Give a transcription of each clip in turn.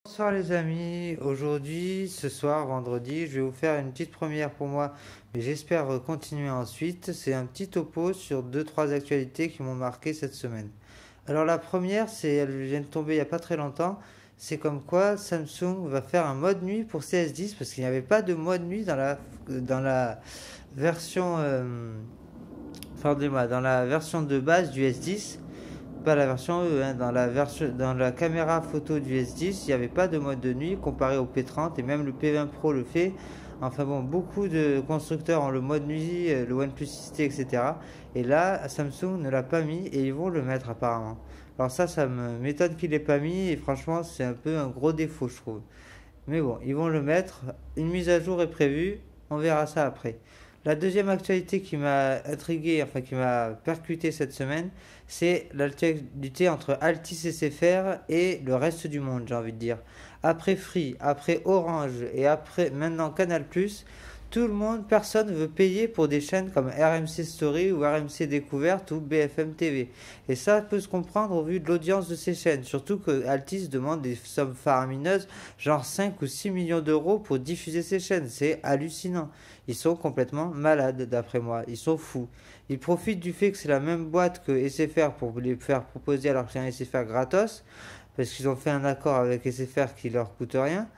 Bonsoir les amis, aujourd'hui, ce soir, vendredi, je vais vous faire une petite première pour moi, mais j'espère continuer ensuite. C'est un petit topo sur deux trois actualités qui m'ont marqué cette semaine. Alors la première, elle vient de tomber il n'y a pas très longtemps, c'est comme quoi Samsung va faire un mode nuit pour CS10 parce qu'il n'y avait pas de mode nuit dans la version, pardonnez-moi, dans la version de base du S10. Pas la version E, hein, dans la caméra photo du S10, il n'y avait pas de mode de nuit comparé au P30 et même le P20 Pro le fait. Enfin bon, beaucoup de constructeurs ont le mode nuit, le OnePlus 6T, etc. Et là, Samsung ne l'a pas mis et ils vont le mettre apparemment. Alors ça m'étonne qu'il l'ait pas mis et franchement, c'est un peu un gros défaut, je trouve. Mais bon, ils vont le mettre. Une mise à jour est prévue. On verra ça après. La deuxième actualité qui m'a intrigué, enfin qui m'a percuté cette semaine, c'est l'actualité entre Altis SFR et le reste du monde, j'ai envie de dire. Après Free, après Orange et après maintenant Canal+, tout le monde, personne veut payer pour des chaînes comme RMC Story ou RMC Découverte ou BFM TV. Et ça peut se comprendre au vu de l'audience de ces chaînes, surtout que Altis demande des sommes faramineuses, genre 5 ou 6 millions d'euros pour diffuser ces chaînes. C'est hallucinant. Ils sont complètement malades d'après moi, ils sont fous. Ils profitent du fait que c'est la même boîte que SFR pour les faire proposer à leur client SFR gratos, parce qu'ils ont fait un accord avec SFR qui leur coûte rien.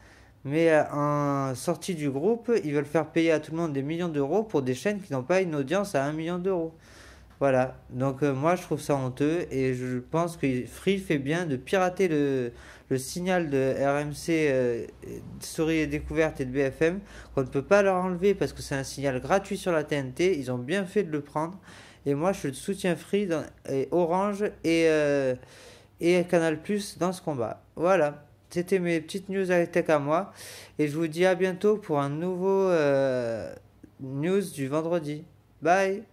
Mais en sortie du groupe, ils veulent faire payer à tout le monde des millions d'euros pour des chaînes qui n'ont pas une audience à 1 million d'euros. Voilà, donc moi je trouve ça honteux et je pense que Free fait bien de pirater le signal de RMC, Story et Découverte et de BFM, qu'on ne peut pas leur enlever parce que c'est un signal gratuit sur la TNT, ils ont bien fait de le prendre. Et moi je soutiens Free et Orange et Canal Plus dans ce combat. Voilà, c'était mes petites news avec tech à moi et je vous dis à bientôt pour un nouveau news du vendredi. Bye.